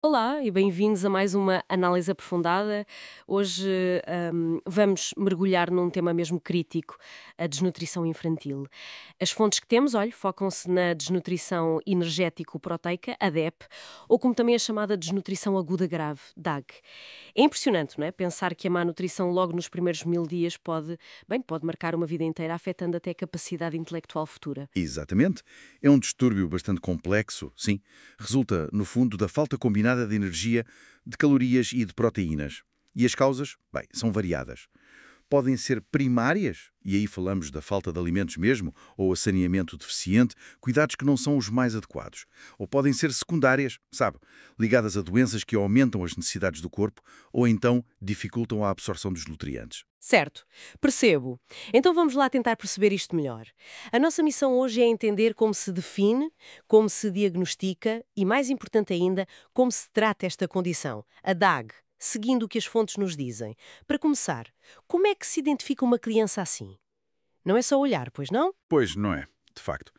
Olá e bem-vindos a mais uma análise aprofundada. Hoje vamos mergulhar num tema mesmo crítico, a desnutrição infantil. As fontes que temos, olha, focam-se na desnutrição energético-proteica, a DEP, ou como também a chamada desnutrição aguda grave, DAG. É impressionante, não é? Pensar que a má nutrição logo nos primeiros 1000 dias pode marcar uma vida inteira, afetando até a capacidade intelectual futura. Exatamente. É um distúrbio bastante complexo, sim. Resulta, no fundo, da falta combinada de energia, de calorias e de proteínas. E as causas? Bem, são variadas. Podem ser primárias, e aí falamos da falta de alimentos mesmo, ou a saneamento deficiente, cuidados que não são os mais adequados. Ou podem ser secundárias, sabe, ligadas a doenças que aumentam as necessidades do corpo ou então dificultam a absorção dos nutrientes. Certo, percebo. Então vamos lá tentar perceber isto melhor. A nossa missão hoje é entender como se define, como se diagnostica e, mais importante ainda, como se trata esta condição, a DAG, seguindo o que as fontes nos dizem. Para começar, como é que se identifica uma criança assim? Não é só olhar, pois não? Pois não é, de facto.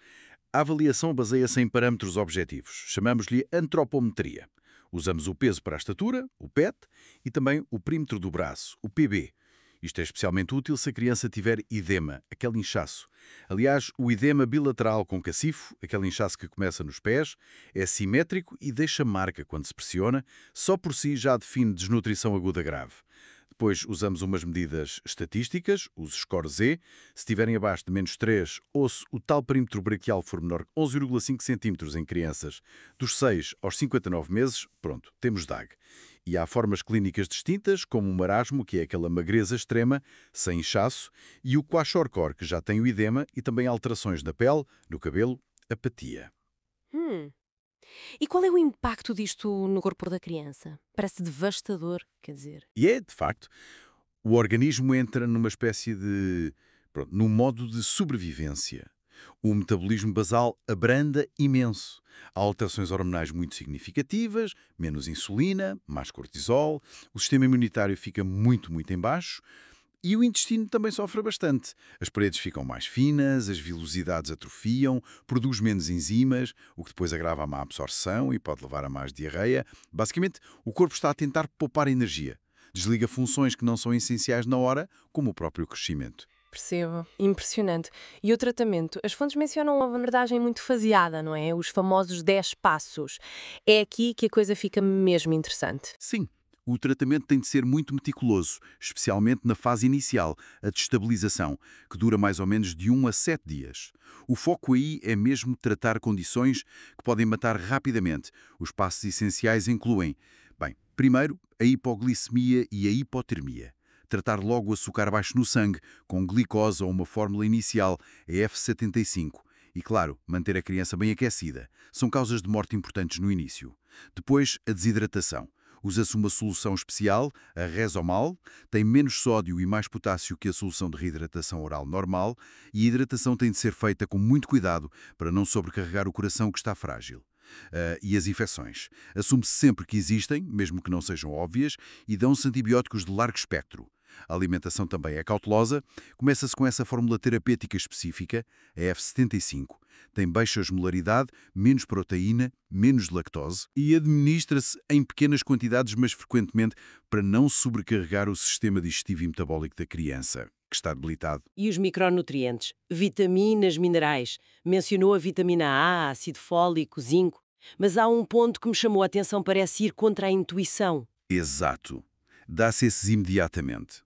A avaliação baseia-se em parâmetros objetivos. Chamamos-lhe antropometria. Usamos o peso para a estatura, o PET, e também o perímetro do braço, o PB. Isto é especialmente útil se a criança tiver edema, aquele inchaço. Aliás, o edema bilateral com cacifo, aquele inchaço que começa nos pés, é simétrico e deixa marca quando se pressiona, só por si já define desnutrição aguda grave. Depois usamos umas medidas estatísticas, os score Z. Se estiverem abaixo de -3 ou se o tal perímetro braquial for menor que 11,5 cm em crianças dos 6 aos 59 meses, pronto, temos DAG. E há formas clínicas distintas, como o marasmo, que é aquela magreza extrema, sem inchaço, e o kwashiorkor, que já tem o edema e também alterações na pele, no cabelo, apatia. Hum. E qual é o impacto disto no corpo da criança? Parece devastador, quer dizer. E é, de facto, o organismo entra numa espécie de, pronto, num modo de sobrevivência. O metabolismo basal abranda imenso. Há alterações hormonais muito significativas, menos insulina, mais cortisol, o sistema imunitário fica muito em baixo e o intestino também sofre bastante. As paredes ficam mais finas, as vilosidades atrofiam, produz menos enzimas, o que depois agrava a má absorção e pode levar a mais diarreia. Basicamente, o corpo está a tentar poupar energia. Desliga funções que não são essenciais na hora, como o próprio crescimento. Percebo. Impressionante. E o tratamento? As fontes mencionam uma abordagem muito faseada, não é? Os famosos 10 passos. É aqui que a coisa fica mesmo interessante. Sim, o tratamento tem de ser muito meticuloso, especialmente na fase inicial, a destabilização, que dura mais ou menos de 1 a 7 dias. O foco aí é mesmo tratar condições que podem matar rapidamente. Os passos essenciais incluem, bem, primeiro, a hipoglicemia e a hipotermia. Tratar logo o açúcar baixo no sangue, com glicose ou uma fórmula inicial, a F75. E, claro, manter a criança bem aquecida. São causas de morte importantes no início. Depois, a desidratação. Usa-se uma solução especial, a Resomal, tem menos sódio e mais potássio que a solução de reidratação oral normal e a hidratação tem de ser feita com muito cuidado para não sobrecarregar o coração que está frágil. E as infecções. Assume-se sempre que existem, mesmo que não sejam óbvias, e dão-se antibióticos de largo espectro. A alimentação também é cautelosa. Começa-se com essa fórmula terapêutica específica, a F75. Tem baixa osmolaridade, menos proteína, menos lactose e administra-se em pequenas quantidades, mas frequentemente, para não sobrecarregar o sistema digestivo e metabólico da criança, que está debilitado. E os micronutrientes? Vitaminas, minerais. Mencionou a vitamina A, ácido fólico, zinco. Mas há um ponto que me chamou a atenção, parece ir contra a intuição. Exato. Dá-se esses imediatamente.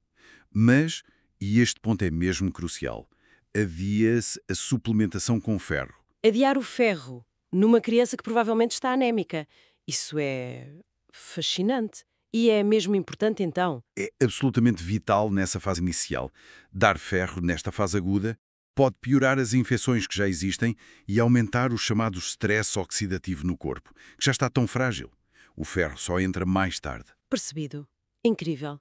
Mas, e este ponto é mesmo crucial, havia-se a suplementação com ferro. Adiar o ferro numa criança que provavelmente está anémica. Isso é fascinante. E é mesmo importante então. É absolutamente vital nessa fase inicial. Dar ferro nesta fase aguda pode piorar as infecções que já existem e aumentar o chamado stress oxidativo no corpo, que já está tão frágil. O ferro só entra mais tarde. Percebido. Incrível.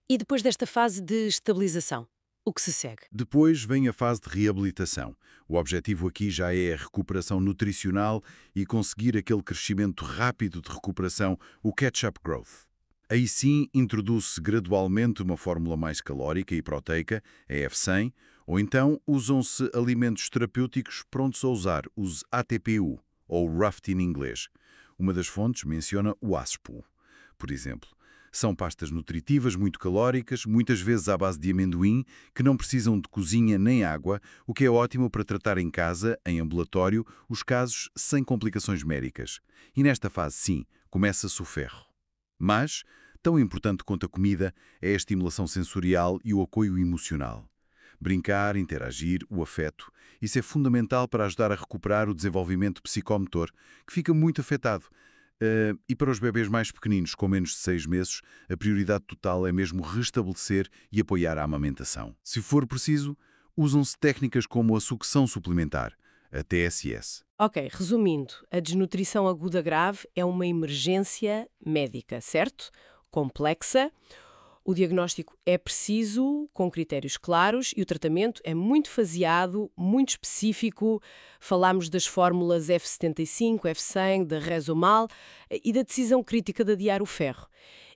E depois desta fase de estabilização, o que se segue? Depois vem a fase de reabilitação. O objetivo aqui já é a recuperação nutricional e conseguir aquele crescimento rápido de recuperação, o catch-up growth. Aí sim introduz-se gradualmente uma fórmula mais calórica e proteica, a F100, ou então usam-se alimentos terapêuticos prontos a usar, os ATPU, ou RUFT em inglês. Uma das fontes menciona o ASPO, por exemplo. São pastas nutritivas, muito calóricas, muitas vezes à base de amendoim, que não precisam de cozinha nem água, o que é ótimo para tratar em casa, em ambulatório, os casos sem complicações médicas. E nesta fase, sim, começa-se o ferro. Mas, tão importante quanto a comida, é a estimulação sensorial e o apoio emocional. Brincar, interagir, o afeto, isso é fundamental para ajudar a recuperar o desenvolvimento psicomotor, que fica muito afetado. E para os bebês mais pequeninos, com menos de 6 meses, a prioridade total é mesmo restabelecer e apoiar a amamentação. Se for preciso, usam-se técnicas como a sucção suplementar, a TSS. Ok, resumindo, a desnutrição aguda grave é uma emergência médica, certo? Complexa. O diagnóstico é preciso, com critérios claros, e o tratamento é muito faseado, muito específico. Falámos das fórmulas F75, F100, da Resomal e da decisão crítica de adiar o ferro.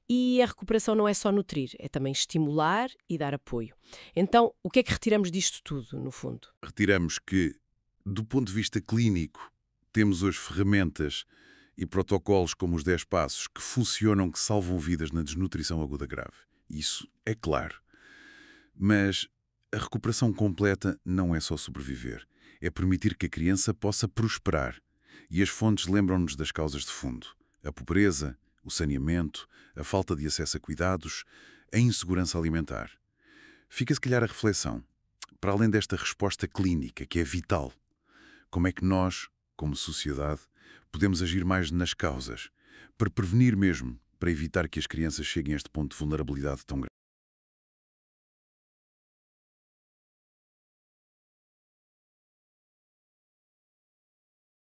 E a recuperação não é só nutrir, é também estimular e dar apoio. Então, o que é que retiramos disto tudo, no fundo? Retiramos que, do ponto de vista clínico, temos hoje ferramentas e protocolos como os 10 passos que funcionam, que salvam vidas na desnutrição aguda grave. Isso é claro. Mas a recuperação completa não é só sobreviver. É permitir que a criança possa prosperar. E as fontes lembram-nos das causas de fundo. A pobreza, o saneamento, a falta de acesso a cuidados, a insegurança alimentar. Fica se calhar a reflexão. Para além desta resposta clínica, que é vital, como é que nós, como sociedade, podemos agir mais nas causas, para prevenir mesmo, para evitar que as crianças cheguem a este ponto de vulnerabilidade tão grande?